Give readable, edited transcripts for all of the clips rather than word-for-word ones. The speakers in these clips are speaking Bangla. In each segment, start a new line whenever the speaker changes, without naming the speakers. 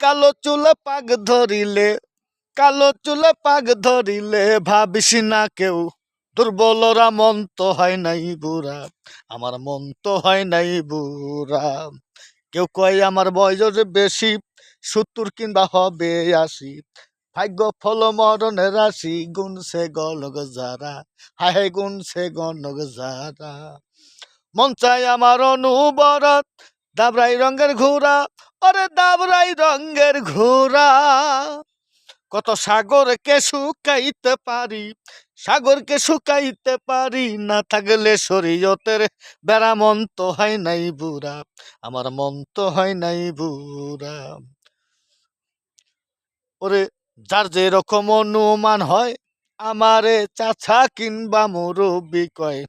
কালো চুলে পাক ধরিলে, কালো চুলে পাক ধরিলে ভাবিস না কেউ, দুর্বলরা মন তো হয় নাই বুড়া, আমার মন তো হয় নাই বুড়া। কেউ কয় আমার বয়স বেশি, 70 কিংবা হবে 80, ভাগ্য ফল মরণের রাশি, গুনছে গলগ যারা, হায় গুনছে গণক যারা। মন চাই আমার অনুবরত, দাবরাই রঙের ঘোড়া, ওরে দাবরাই রঙের ঘোড়া। কত সাগরকে শুকাইতে পারি, সাগরকে শুকাইতে পারি, না থাকলে শরীয়তের বেড়া, মন তো হয় নাই বুড়া, আমার মন তো হয় নাই বুড়া। ওরে যার যে রকম অনুমান হয়, আমারে চাচা কিংবা মুরব্বি কয়,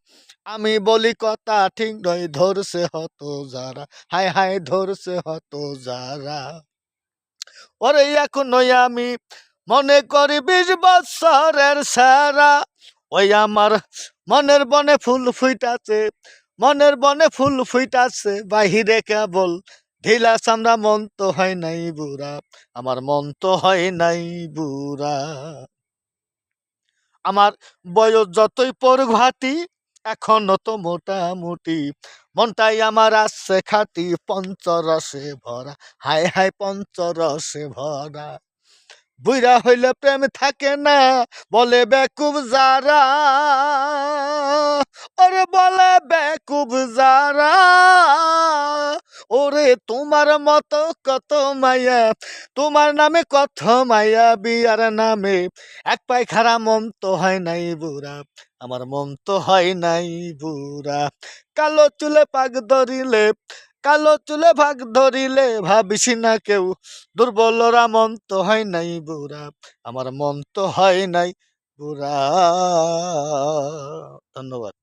আমি বলি কথা ঠিক নয়, ধরছে হত যারা, হায় হায় ধরছে হত যারা। ওরে এখন নই আমি মনে করি 20 বছরের সারা, ওই আমার মনের বনে ফুল ফুইটাছে, মনের বনে ফুল ফুইটাছে, বাহিরে কেবল ঢিলা চামড়া, মন তো হয় নাই বুড়া, আমার মন তো হয় নাই বুড়া। আমার বয়স যতই পড়ুক ভাটি, এখনো তো মোটামুটি, মনটাই আমার আছে খাটি, পঞ্চরসে ভরা, হায় হায় পঞ্চরসে ভরা। বুইরা হইলে প্রেম থাকে না, বলে বেকুব যারা, ওরে বলে বেকুব যারা। ওরে তোমার মতো কত মায়া, তোমার নামে কত মায়া, বিয়ার নামে এক পায়খানা, মন তো হয় নাই বুড়া, আমার মন তো হয় নাই বুড়া। কালো চুলে পাক ধরিলে, কালো চুলে ভাগ ধরিলে ভাবিস না কেউ, দুর্বলরা মন তো হয় নাই বুড়া, আমার মন তো হয় নাই বুড়া। ধন্যবাদ।